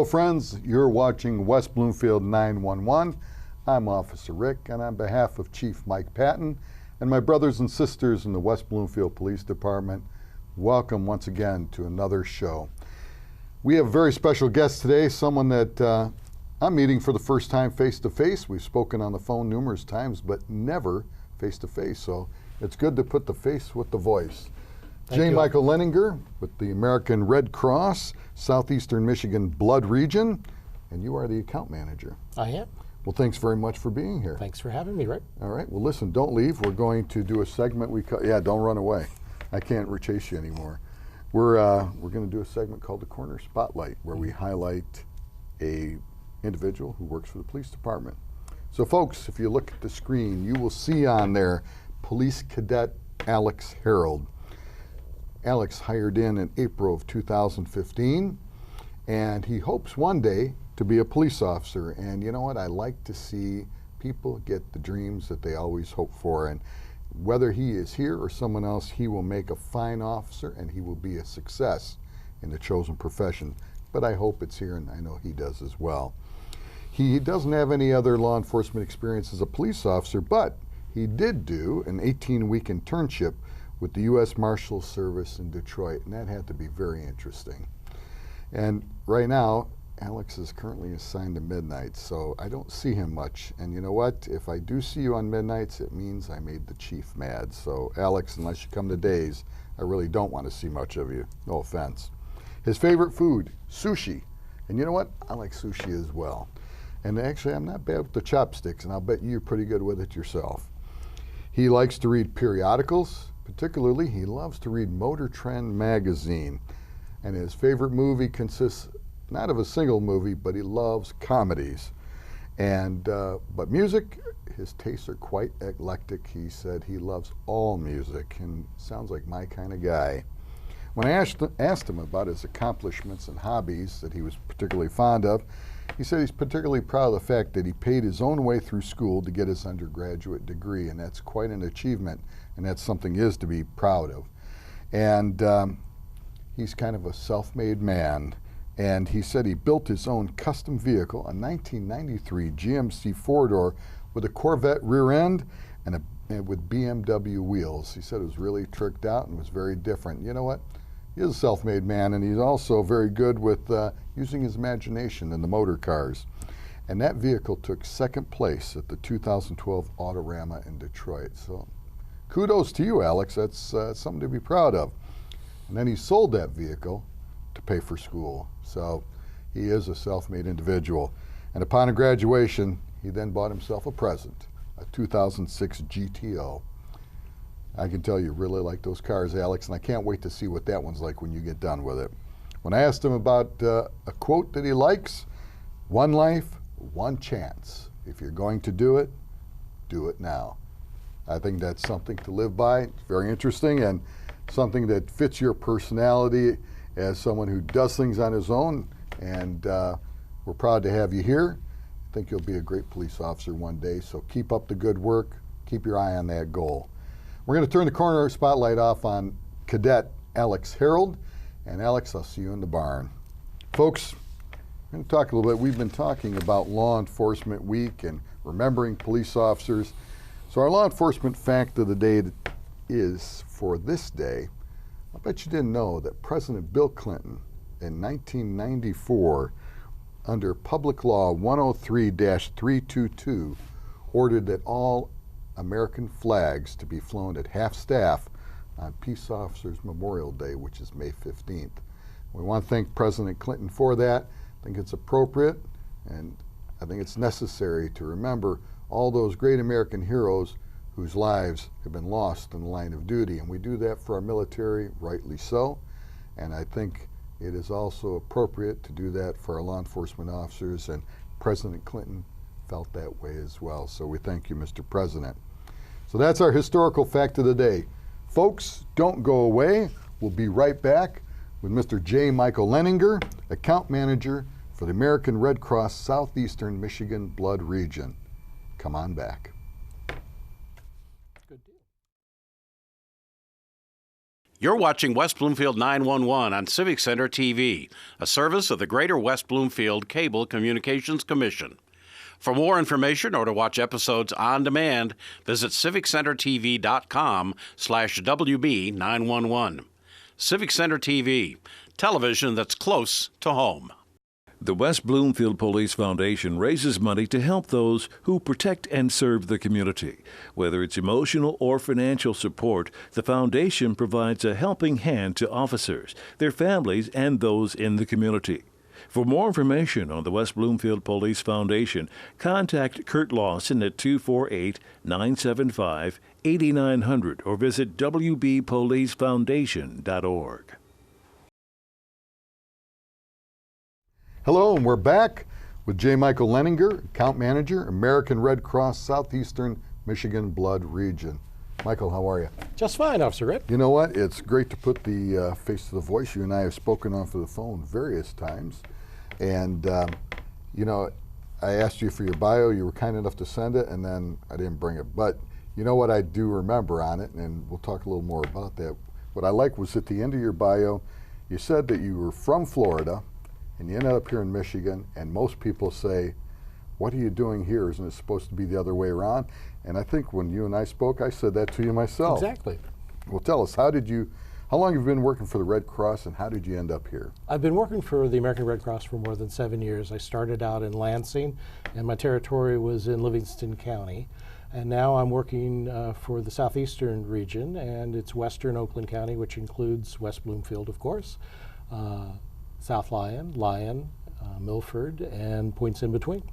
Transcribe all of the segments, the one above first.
friends. You're watching West Bloomfield 911. I'm Officer Rick, and on behalf of Chief Mike Patton and my brothers and sisters in the West Bloomfield Police Department, welcome once again to another show. We have a very special guest today, someone that I'm meeting for the first time face-to-face. We've spoken on the phone numerous times, but never face-to-face, so it's good to put the face with the voice. J. Michael Lenninger with the American Red Cross, Southeastern Michigan Blood Region, and you are the account manager. I am. Well, thanks very much for being here. Thanks for having me, Rick. All right, well listen, don't leave. We're going to do a segment don't run away. I can't chase you anymore. We're going to do a segment called the Corner Spotlight, where we highlight a individual who works for the police department. So folks, if you look at the screen, you will see on there Police Cadet Alex Harold. Alex hired in April of 2015, and he hopes one day to be a police officer. And you know what? I like to see people get the dreams that they always hope for. And whether he is here or someone else, he will make a fine officer and he will be a success in the chosen profession. But I hope it's here, and I know he does as well. He doesn't have any other law enforcement experience as a police officer, but he did do an 18-week internship with the U.S. Marshal Service in Detroit, and that had to be very interesting. And right now, Alex is currently assigned to midnights, so I don't see him much. And you know what? If I do see you on midnights, it means I made the chief mad. So Alex, unless you come to days, I really don't want to see much of you. No offense. His favorite food, sushi. And you know what? I like sushi as well. And actually, I'm not bad with the chopsticks, and I'll bet you're pretty good with it yourself. He likes to read periodicals. Particularly, he loves to read Motor Trend magazine, and his favorite movie consists not of a single movie, but he loves comedies. And but music, his tastes are quite eclectic. He said he loves all music, and sounds like my kind of guy. When I asked him about his accomplishments and hobbies that he was particularly fond of, he said he's particularly proud of the fact that he paid his own way through school to get his undergraduate degree, and that's quite an achievement, and that's something he is to be proud of. And he's kind of a self-made man, and he said he built his own custom vehicle, a 1993 GMC four-door with a Corvette rear end and with BMW wheels. He said it was really tricked out and was very different. You know what? He is a self-made man, and he's also very good with using his imagination in the motor cars. And that vehicle took second place at the 2012 Autorama in Detroit. So kudos to you, Alex. That's something to be proud of. And then he sold that vehicle to pay for school. So he is a self-made individual. And upon graduation, he then bought himself a present, a 2006 GTO. I can tell you really like those cars, Alex, and I can't wait to see what that one's like when you get done with it. When I asked him about a quote that he likes, one life, one chance. If you're going to do it now. I think that's something to live by. It's very interesting and something that fits your personality as someone who does things on his own, and we're proud to have you here. I think you'll be a great police officer one day, so keep up the good work. Keep your eye on that goal. We're going to turn the corner spotlight off on Cadet Alex Harold. And Alex, I'll see you in the barn. Folks, we're going to talk a little bit. We've been talking about Law Enforcement Week and remembering police officers. So our law enforcement fact of the day is, for this day, I bet you didn't know that President Bill Clinton in 1994, under Public Law 103-322, ordered that all American flags to be flown at half-staff on Peace Officers Memorial Day, which is May 15th. We want to thank President Clinton for that. I think it's appropriate, and I think it's necessary to remember all those great American heroes whose lives have been lost in the line of duty. And we do that for our military, rightly so. And I think it is also appropriate to do that for our law enforcement officers, and President Clinton felt that way as well. So we thank you, Mr. President. So that's our historical fact of the day. Folks, don't go away. We'll be right back with Mr. J. Michael Lenninger, account manager for the American Red Cross Southeastern Michigan Blood Region. Come on back. Good deal. You're watching West Bloomfield 911 on Civic Center TV, a service of the Greater West Bloomfield Cable Communications Commission. For more information or to watch episodes on demand, visit civiccentertv.com/WB911. Civic Center TV, television that's close to home. The West Bloomfield Police Foundation raises money to help those who protect and serve the community. Whether it's emotional or financial support, the foundation provides a helping hand to officers, their families, and those in the community. For more information on the West Bloomfield Police Foundation, contact Kurt Lawson at 248-975-8900 or visit wbpolicefoundation.org. Hello, and we're back with J. Michael Lenninger, Account Manager, American Red Cross, Southeastern Michigan Blood Region. Michael, how are you? Just fine, Officer Rick. You know what? It's great to put the face to the voice. You and I have spoken off of the phone various times. And, you know, I asked you for your bio. You were kind enough to send it, and then I didn't bring it. But you know what I do remember on it, and we'll talk a little more about that. What I like was at the end of your bio, you said that you were from Florida, and you ended up here in Michigan, and most people say, what are you doing here? Isn't it supposed to be the other way around? And I think when you and I spoke, I said that to you myself. Exactly. Well, tell us, how long have you been working for the Red Cross, and how did you end up here? I've been working for the American Red Cross for more than 7 years. I started out in Lansing, and my territory was in Livingston County. And now I'm working for the Southeastern region, and it's Western Oakland County, which includes West Bloomfield, of course, South Lyon, Milford, and points in between.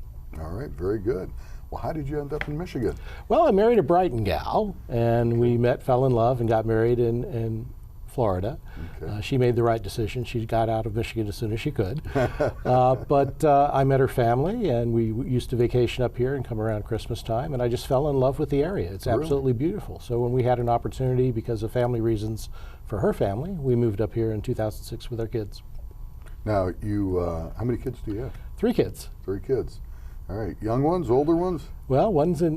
All right, very good. Well, how did you end up in Michigan? Well, I married a Brighton gal, and we met, fell in love, and got married in Florida. Okay. She made the right decision. She got out of Michigan as soon as she could. But I met her family, and we used to vacation up here and come around Christmas time, and I just fell in love with the area. It's absolutely beautiful. So when we had an opportunity, because of family reasons for her family, we moved up here in 2006 with our kids. Now, you, how many kids do you have? 3 kids. 3 kids. All right, young ones, older ones? Well, one's in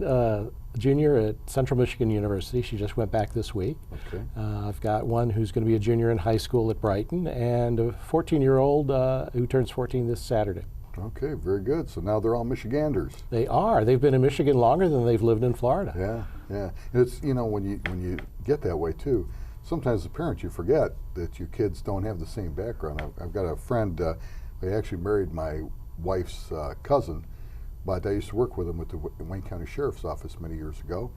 junior at Central Michigan University. She just went back this week. Okay. I've got one who's going to be a junior in high school at Brighton, and a 14-year-old who turns 14 this Saturday. Okay, very good. So now they're all Michiganders. They are. They've been in Michigan longer than they've lived in Florida. Yeah, yeah. It's, you know, when you get that way too, sometimes as a parent you forget that your kids don't have the same background. I've got a friend, I actually married my wife's cousin, but I used to work with him at the Wayne County Sheriff's Office many years ago.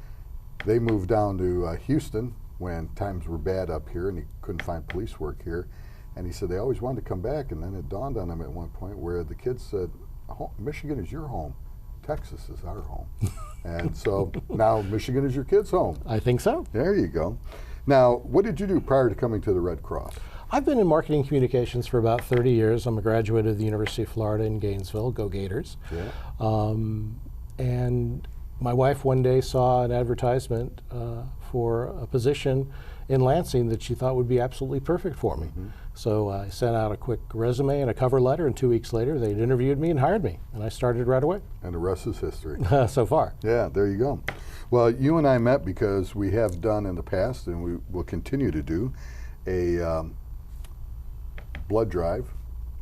They moved down to Houston when times were bad up here and he couldn't find police work here. And he said they always wanted to come back, and then it dawned on him at one point where the kids said, Michigan is your home, Texas is our home. And so now Michigan is your kids' home. I think so. There you go. Now, what did you do prior to coming to the Red Cross? I've been in marketing communications for about 30 years. I'm a graduate of the University of Florida in Gainesville. Go Gators. Yeah. And my wife one day saw an advertisement for a position in Lansing that she thought would be absolutely perfect for me. Mm-hmm. So I sent out a quick resume and a cover letter, and 2 weeks later they'd interviewed me and hired me, and I started right away. And the rest is history. So far. Yeah, there you go. Well, you and I met because we have done in the past, and we will continue to do, a blood drive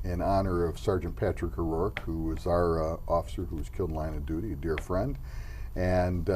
in honor of Sergeant Patrick O'Rourke, who was our officer who was killed in line of duty, a dear friend. And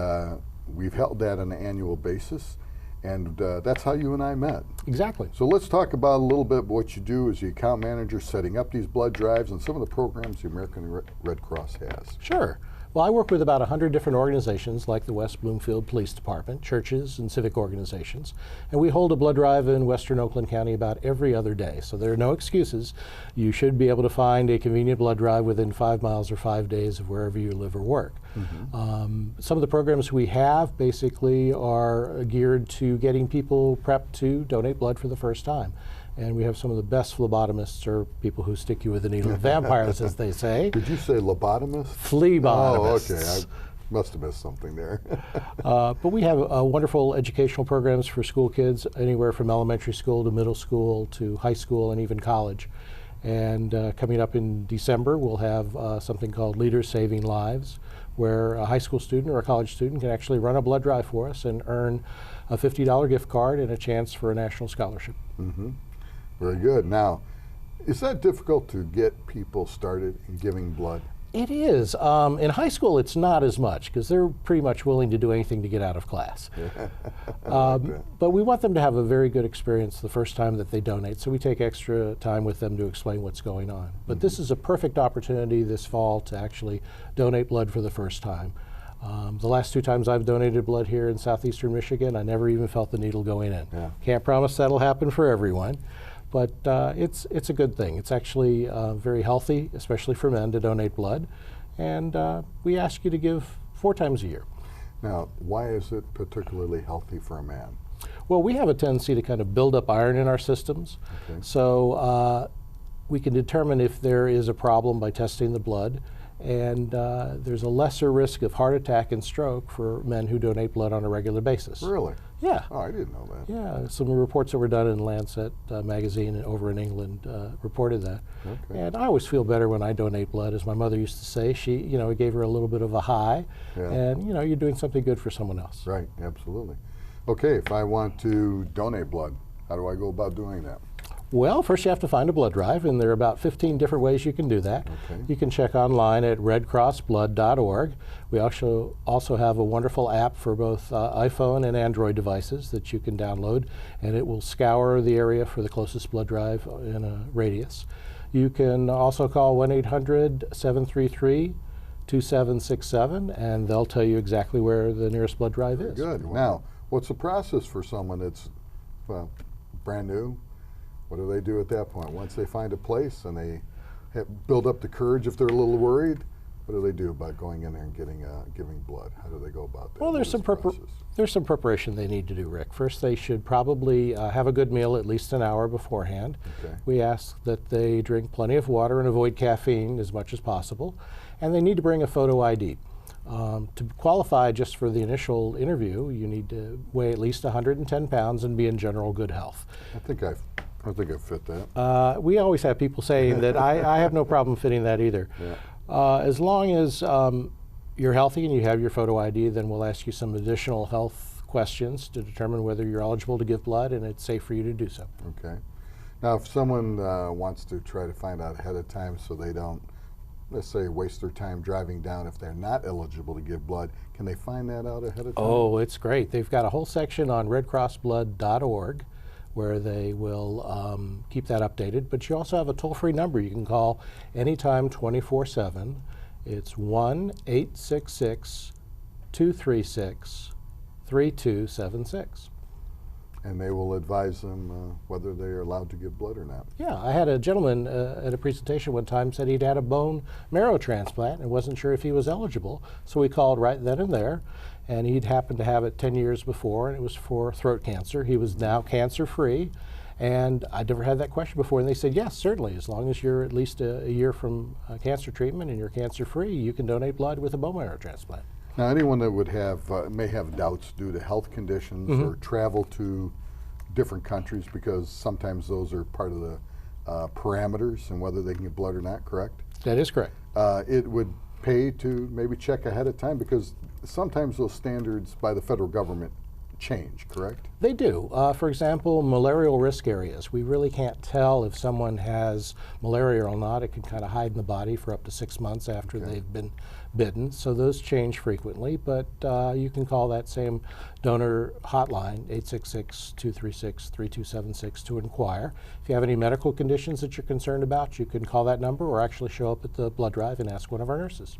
we've held that on an annual basis. And that's how you and I met. Exactly. So let's talk about a little bit what you do as the account manager, setting up these blood drives, and some of the programs the American Red Cross has. Sure. Well, I work with about 100 different organizations like the West Bloomfield Police Department, churches, and civic organizations. And we hold a blood drive in Western Oakland County about every other day. So there are no excuses. You should be able to find a convenient blood drive within 5 miles or 5 days of wherever you live or work. Mm-hmm. Some of the programs we have basically are geared to getting people prepped to donate blood for the first time. And we have some of the best phlebotomists, or people who stick you with a needle, vampires, as they say. Did you say lobotomist? Phlebotomists. Oh, okay. I must have missed something there. But we have wonderful educational programs for school kids, anywhere from elementary school to middle school to high school and even college. And coming up in December, we'll have something called Leaders Saving Lives, where a high school student or a college student can actually run a blood drive for us and earn a $50 gift card and a chance for a national scholarship. Mm-hmm. Very good. Now, is that difficult to get people started in giving blood? It is. In high school, it's not as much because they're pretty much willing to do anything to get out of class. But we want them to have a very good experience the first time that they donate, so we take extra time with them to explain what's going on. But this is a perfect opportunity this fall to actually donate blood for the first time. The last 2 times I've donated blood here in Southeastern Michigan, I never even felt the needle going in. Yeah. Can't promise that'll happen for everyone. But it's a good thing. It's actually very healthy, especially for men, to donate blood. And we ask you to give 4 times a year. Now, why is it particularly healthy for a man? Well, we have a tendency to kind of build up iron in our systems. Okay. So we can determine if there is a problem by testing the blood. And there's a lesser risk of heart attack and stroke for men who donate blood on a regular basis. Really? Yeah. Oh, I didn't know that. Yeah, some reports that were done in Lancet magazine over in England reported that. Okay. And I always feel better when I donate blood, as my mother used to say. She, it gave her a little bit of a high. Yeah. And, you're doing something good for someone else. Right, absolutely. Okay, if I want to donate blood, how do I go about doing that? Well, first you have to find a blood drive, and there are about 15 different ways you can do that. Okay. You can check online at redcrossblood.org. We also have a wonderful app for both iPhone and Android devices that you can download, and it will scour the area for the closest blood drive in a radius. You can also call 1-800-733-2767, and they'll tell you exactly where the nearest blood drive is. Good. Now, what's the process for someone that's, brand new? What do they do at that point? Once they find a place and they build up the courage if they're a little worried, what do they do about going in there and giving blood? How do they go about that? Well, there's some preparation they need to do, Rick. First, they should probably have a good meal at least an hour beforehand. Okay. We ask that they drink plenty of water and avoid caffeine as much as possible. And they need to bring a photo ID. To qualify just for the initial interview, you need to weigh at least 110 pounds and be in general good health. I think I fit that. We always have people saying that I have no problem fitting that either. Yeah. As long as you're healthy and you have your photo ID, then we'll ask you some additional health questions to determine whether you're eligible to give blood and it's safe for you to do so. Okay. Now, if someone wants to try to find out ahead of time so they don't, let's say, waste their time driving down if they're not eligible to give blood, can they find that out ahead of time? Oh, it's great. They've got a whole section on redcrossblood.org where they will keep that updated. But you also have a toll-free number you can call anytime 24/7. It's 1-866-236-3276. And they will advise them whether they are allowed to give blood or not. Yeah, I had a gentleman at a presentation one time said he'd had a bone marrow transplant and wasn't sure if he was eligible. So we called right then and there, and he'd happened to have it 10 years before, and it was for throat cancer. He was now cancer-free, and I'd never had that question before. And they said, yes, certainly, as long as you're at least a year from cancer treatment and you're cancer-free, you can donate blood with a bone marrow transplant. Now, anyone that would have may have doubts due to health conditions or travel to different countries, because sometimes those are part of the parameters and whether they can get blood or not, correct? That is correct. It would pay to maybe check ahead of time, because sometimes those standards by the federal government change, correct? They do. For example, malarial risk areas. We really can't tell if someone has malaria or not. It can kind of hide in the body for up to 6 months after they've been bitten. So those change frequently, but you can call that same donor hotline, 866-236-3276, to inquire. If you have any medical conditions that you're concerned about, you can call that number or actually show up at the blood drive and ask one of our nurses.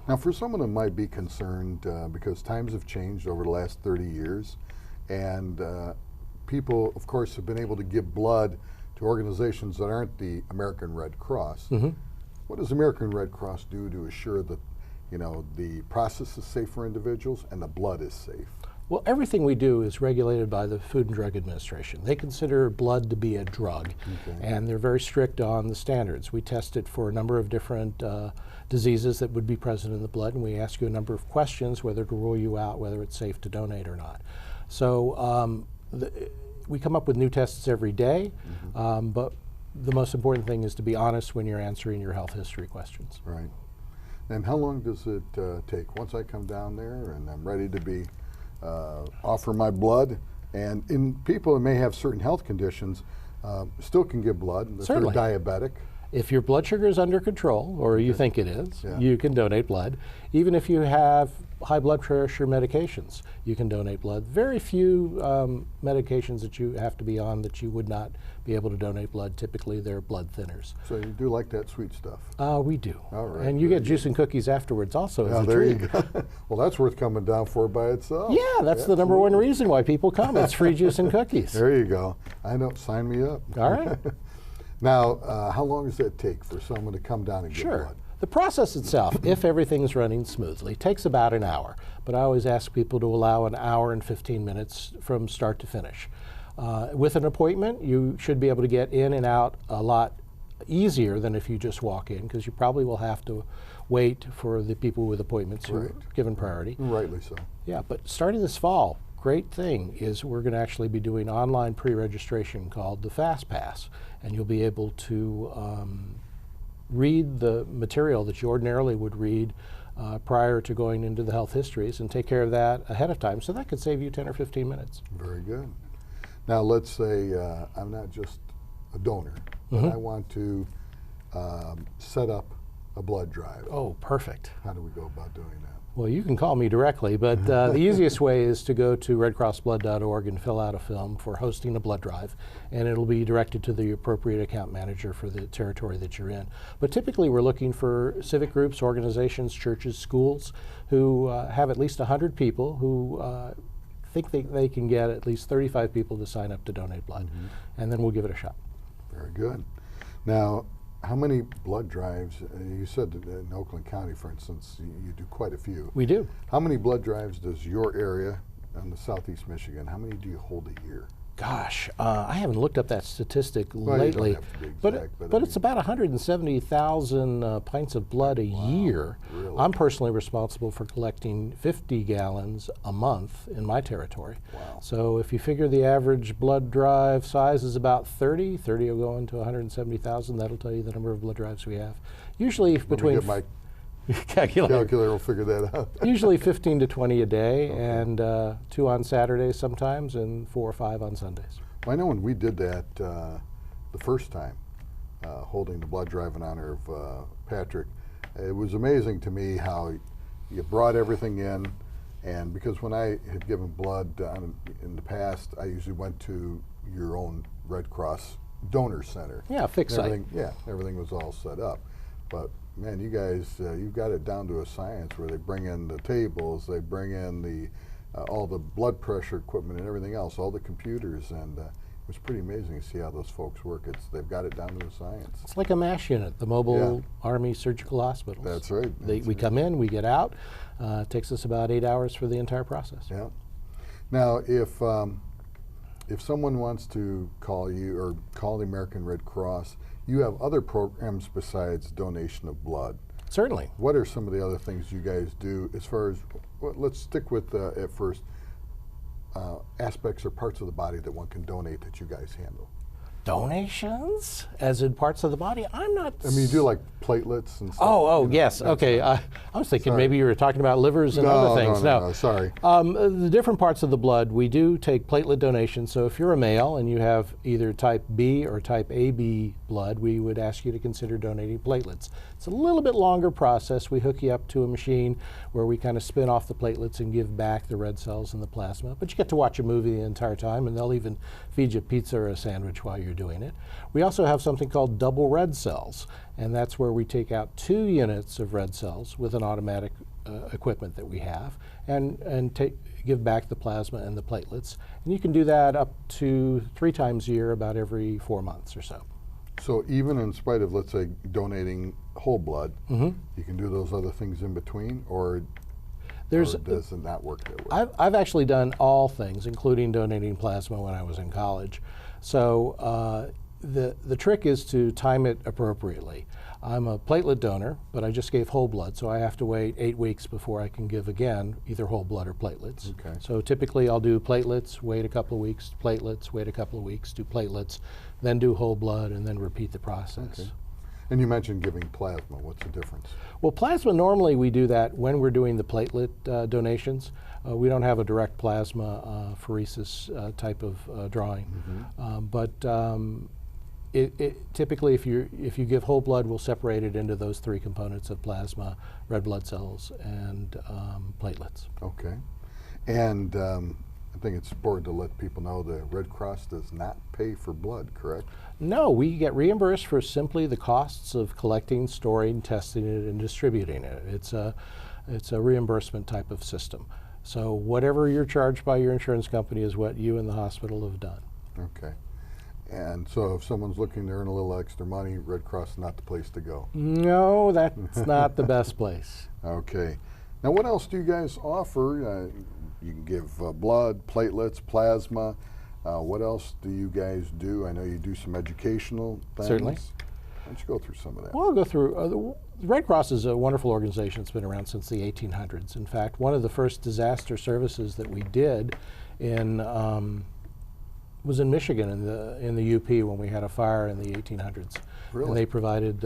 Now, for someone that might be concerned, because times have changed over the last 30 years, and people, of course, have been able to give blood to organizations that aren't the American Red Cross. What does American Red Cross do to assure that, the process is safe for individuals and the blood is safe? Well, everything we do is regulated by the Food and Drug Administration. They consider blood to be a drug, and they're very strict on the standards. We test it for a number of different diseases that would be present in the blood, and we ask you a number of questions whether to rule you out, whether it's safe to donate or not. So we come up with new tests every day, but the most important thing is to be honest when you're answering your health history questions. Right. And how long does it take? Once I come down there and I'm ready to be offer my blood, and in people who may have certain health conditions, still can give blood if Certainly. they're diabetic. If your blood sugar is under control, or you think it is, Yeah. you can donate blood. Even if you have high blood pressure medications, you can donate blood. Very few medications that you have to be on that you would not be able to donate blood. Typically, they're blood thinners. So you do like that sweet stuff. We do. All right, And you very get juice and cookies afterwards also as Now a there treat. you go. Well, that's worth coming down for by itself. Yeah, that's the number one reason why people come. It's free juice and cookies. There you go. I know. Sign me up. All right. Now, how long does that take for someone to come down and get Sure. blood? The process itself, if everything's running smoothly, takes about an hour. But I always ask people to allow an hour and 15 minutes from start to finish. With an appointment, you should be able to get in and out a lot easier than if you just walk in, because you probably will have to wait for the people with appointments who are Right. given priority. Rightly so. Yeah, but starting this fall, great thing is we're going to actually be doing online pre-registration called the Fast Pass, and you'll be able to read the material that you ordinarily would read prior to going into the health histories and take care of that ahead of time, so that could save you 10 or 15 minutes. Very good. Now, let's say I'm not just a donor, but I want to set up a blood drive. Oh, perfect. How do we go about doing that? Well, you can call me directly, but the easiest way is to go to redcrossblood.org and fill out a film for hosting a blood drive, and it'll be directed to the appropriate account manager for the territory that you're in. But typically we're looking for civic groups, organizations, churches, schools who have at least 100 people who think they can get at least 35 people to sign up to donate blood, and then we'll give it a shot. Very good. Now, how many blood drives? You said that in Oakland County, for instance, you do quite a few. We do. How many blood drives does your area in the Southeast Michigan, how many do you hold a year? Gosh, I haven't looked up that statistic Well, you lately, don't have to be but exact, but I it's mean- about 170,000 pints of blood a year. really? I'm personally responsible for collecting 50 gallons a month in my territory. Wow. So if you figure the average blood drive size is about 30 will go into 170,000. That'll tell you the number of blood drives we have. Usually Let me between get my calculator. calculator will figure that out. Usually 15 to 20 a day, and 2 on Saturdays sometimes, and 4 or 5 on Sundays. I know when we did that the first time, holding the blood drive in honor of Patrick, it was amazing to me how you brought everything in, and because when I had given blood in the past, I usually went to your own Red Cross donor center. Yeah, fixed site. Everything, yeah, everything was all set up. But man, you guys, you've got it down to a science where they bring in the tables, they bring in the all the blood pressure equipment and everything else, all the computers, and it was pretty amazing to see how those folks work. They've got it down to a science. It's like a MASH unit, the Mobile Army Surgical Hospitals. That's right. We come in, we get out. It takes us about 8 hours for the entire process. Yeah. Now, if someone wants to call you or call the American Red Cross, you have other programs besides donation of blood. Certainly. What are some of the other things you guys do as far as, well, let's stick with at first, aspects or parts of the body that one can donate that you guys handle? Donations, as in parts of the body? I'm not. I mean, you do like platelets and stuff. Oh, you know, yes. that's Okay. fine. I was thinking Sorry. maybe you were talking about livers and No, other things. no, sorry. The different parts of the blood, we do take platelet donations. So if you're a male and you have either type B or type AB blood, we would ask you to consider donating platelets. It's a little bit longer process. We hook you up to a machine where we kind of spin off the platelets and give back the red cells in the plasma. But you get to watch a movie the entire time, and they'll even feed you pizza or a sandwich while you're doing it. We also have something called double red cells, and that's where we take out 2 units of red cells with an automatic equipment that we have, and give back the plasma and the platelets. And you can do that up to 3 times a year, about every 4 months or so. So even in spite of, let's say, donating whole blood, you can do those other things in between, or does it not work that way? I've actually done all things, including donating plasma when I was in college. So the trick is to time it appropriately. I'm a platelet donor, but I just gave whole blood, so I have to wait 8 weeks before I can give again, either whole blood or platelets. Okay. So typically I'll do platelets, wait a couple of weeks, platelets, wait a couple of weeks, do platelets, then do whole blood, and then repeat the process. Okay. And you mentioned giving plasma. What's the difference? Well, plasma, normally we do that when we're doing the platelet donations. We don't have a direct plasma pheresis type of drawing. But typically, if you give whole blood, we'll separate it into those 3 components of plasma, red blood cells, and platelets. Okay. And I think it's important to let people know the Red Cross does not pay for blood, correct? No, we get reimbursed for simply the costs of collecting, storing, testing it, and distributing it. It's a reimbursement type of system. So whatever you're charged by your insurance company is what you and the hospital have done. Okay. And so if someone's looking to earn a little extra money, Red Cross is not the place to go. No, that's not the best place. Okay. Now, what else do you guys offer? You can give blood, platelets, plasma. What else do you guys do? I know you do some educational things. Certainly. Why don't you go through some of that? Well, I'll go through. The Red Cross is a wonderful organization. It's been around since the 1800s. In fact, one of the first disaster services that we did was in Michigan in the UP when we had a fire in the 1800s. Really? And they provided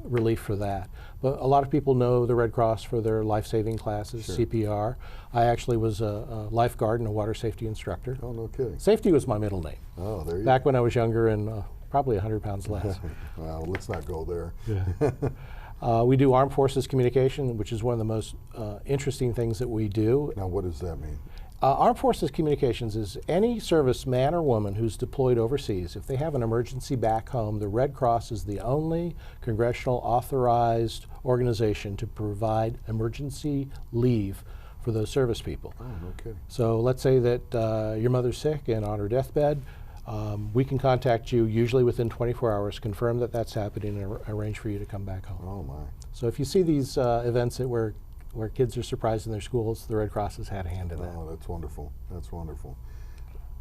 relief for that. But a lot of people know the Red Cross for their life-saving classes, Sure. CPR. I actually was a lifeguard and a water safety instructor. Oh, no kidding. Safety was my middle name. Oh, there you Back when I was younger and probably 100 pounds less. Well, let's not go there. We do armed forces communication, which is one of the most interesting things that we do. Now, what does that mean? Armed Forces Communications is any service man or woman who's deployed overseas. If they have an emergency back home, the Red Cross is the only congressional authorized organization to provide emergency leave for those service people. Oh, no kidding. So let's say that your mother's sick and on her deathbed. We can contact you usually within 24 hours, confirm that that's happening, and arrange for you to come back home. Oh, my. So if you see these events where kids are surprised in their schools, the Red Cross has had a hand in that. Oh, that's wonderful. That's wonderful.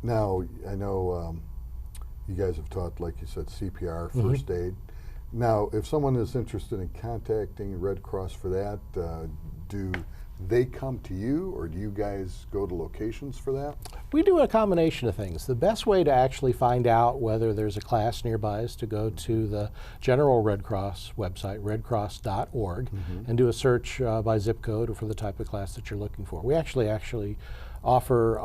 Now, I know you guys have taught, like you said, CPR, first aid. Now, if someone is interested in contacting Red Cross for that, do they come to you, or do you guys go to locations for that? We do a combination of things. The best way to actually find out whether there's a class nearby is to go to the General Red Cross website, redcross.org, and do a search by zip code or for the type of class that you're looking for. We actually offer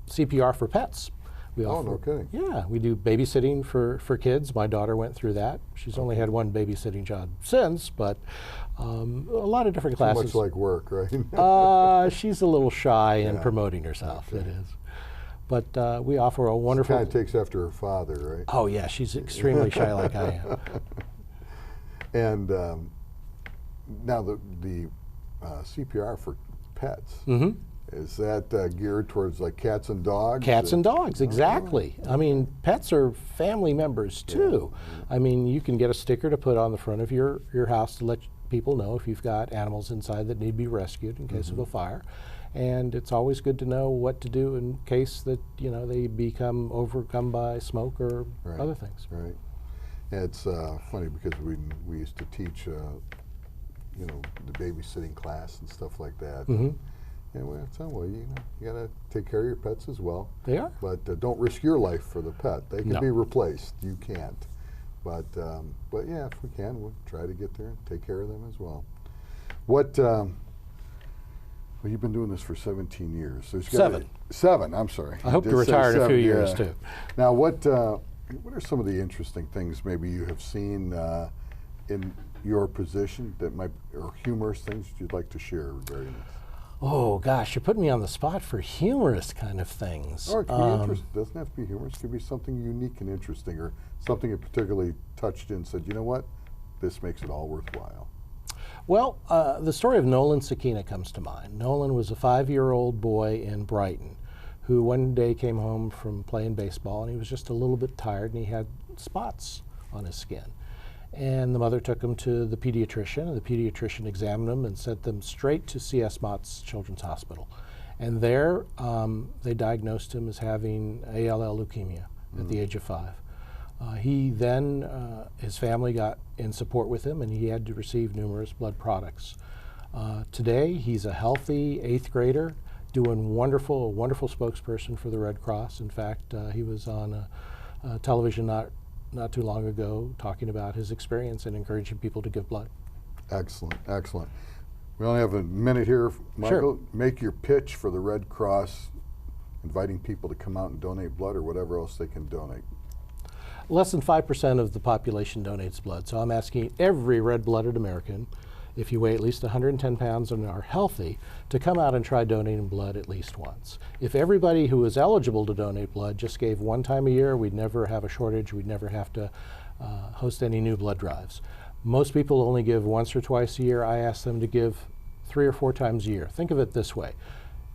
CPR for pets. We offer, no kidding. Yeah, we do babysitting for kids. My daughter went through that. She's only had one babysitting job since, but a lot of different classes. Too much like work, right? She's a little shy in Yeah. promoting herself, Okay. it is. But we offer a wonderful... Kind of takes after her father, right? Oh yeah, she's extremely shy like I am. And now the CPR for pets, is that geared towards like cats and dogs? Cats and dogs, exactly. I mean, pets are family members too. I mean, you can get a sticker to put on the front of your house to let people know if you've got animals inside that need to be rescued in case of a fire. And it's always good to know what to do in case that, they become overcome by smoke or other things. Right. And it's funny because we used to teach, the babysitting class and stuff like that. And we tell them, well, you got to take care of your pets as well. They are. But don't risk your life for the pet. They can No. be replaced. You can't. But yeah, if we can, we'll try to get there and take care of them as well. What? Well, you've been doing this for 17 years. There's gotta be- 7. I'm sorry. I hope You to did say retire in a few 7, years yeah. too. Now, what are some of the interesting things maybe you have seen in your position that might, or humorous things you'd like to share regarding this? Oh gosh, you're putting me on the spot for humorous kind of things. Or it can be interesting. It doesn't have to be humorous. It could be something unique and interesting, or something you particularly touched and said, you know what, this makes it all worthwhile. Well, the story of Nolan Sakina comes to mind. Nolan was a 5-year-old boy in Brighton who one day came home from playing baseball and he was just a little bit tired and he had spots on his skin. And the mother took him to the pediatrician, and the pediatrician examined him and sent them straight to C.S. Mott's Children's Hospital. And there they diagnosed him as having ALL leukemia at the age of 5. He then, his family got in support with him, and he had to receive numerous blood products. Today, he's a healthy 8th grader, doing a wonderful spokesperson for the Red Cross. In fact, he was on television not too long ago talking about his experience and encouraging people to give blood. Excellent, excellent. We only have a minute here. Michael, Sure. Make your pitch for the Red Cross, inviting people to come out and donate blood or whatever else they can donate. Less than 5% of the population donates blood, so I'm asking every red-blooded American, if you weigh at least 110 pounds and are healthy, to come out and try donating blood at least once. If everybody who is eligible to donate blood just gave one time a year, we'd never have a shortage, we'd never have to host any new blood drives. Most people only give once or twice a year. I ask them to give 3 or 4 times a year. Think of it this way.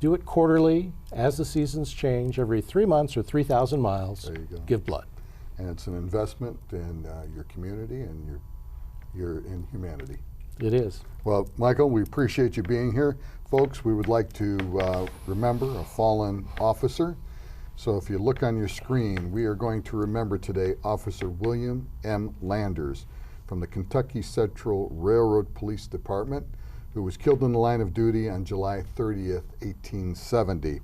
Do it quarterly, as the seasons change, every 3 months or 3,000 miles, There you go. give blood. And it's an investment in your community and in humanity. It is. Well, Michael, we appreciate you being here. Folks, we would like to remember a fallen officer. So if you look on your screen, we are going to remember today Officer William M. Landers from the Kentucky Central Railroad Police Department, who was killed in the line of duty on July 30th, 1870.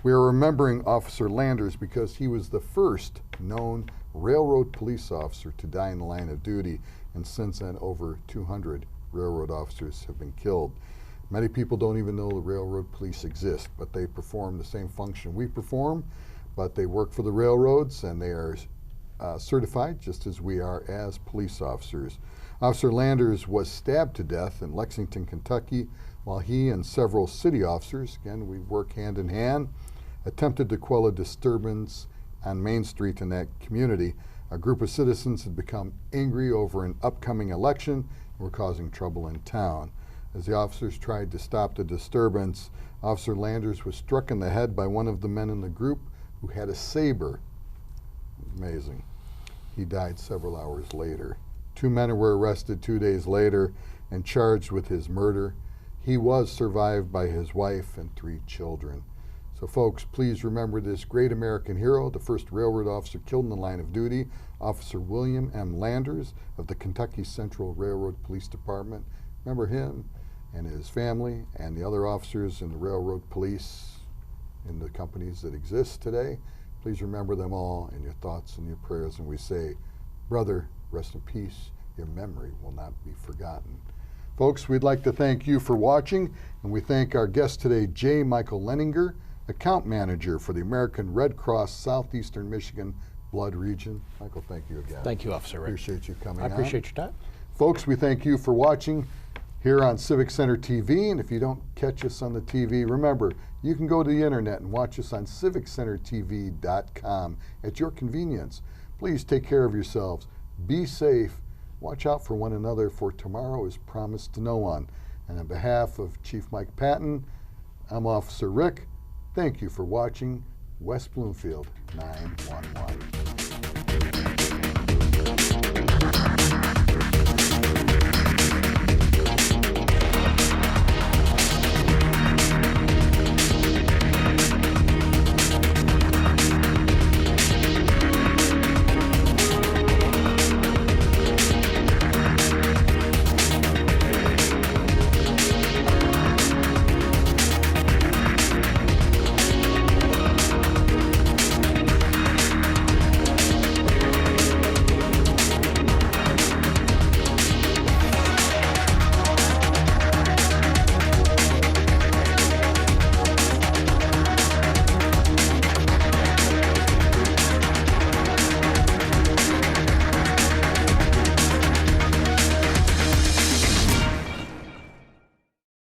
We are remembering Officer Landers because he was the first known railroad police officer to die in the line of duty, and since then over 200 railroad officers have been killed. Many people don't even know the railroad police exist, but they perform the same function we perform, but they work for the railroads and they are certified just as we are as police officers. Officer Landers was stabbed to death in Lexington, Kentucky, while he and several city officers, again we work hand in hand, attempted to quell a disturbance on Main Street in that community. A group of citizens had become angry over an upcoming election and were causing trouble in town. As the officers tried to stop the disturbance, Officer Landers was struck in the head by one of the men in the group who had a saber. Amazing. He died several hours later. 2 men were arrested 2 days later and charged with his murder. He was survived by his wife and 3 children. So folks, please remember this great American hero, the first railroad officer killed in the line of duty, Officer William M. Landers of the Kentucky Central Railroad Police Department. Remember him and his family and the other officers in the railroad police in the companies that exist today. Please remember them all in your thoughts and your prayers, and we say, brother, rest in peace. Your memory will not be forgotten. Folks, we'd like to thank you for watching, and we thank our guest today, J. Michael Lenninger, Account Manager for the American Red Cross Southeastern Michigan Blood Region. Michael, thank you again. Thank you, Officer Rick. Appreciate you coming I on. appreciate your time. Folks, we thank you for watching here on Civic Center TV, and if you don't catch us on the TV, remember, you can go to the internet and watch us on civiccentertv.com at your convenience. Please take care of yourselves. Be safe. Watch out for one another, for tomorrow is promised to no one. And on behalf of Chief Mike Patton, I'm Officer Rick. Thank you for watching West Bloomfield 911.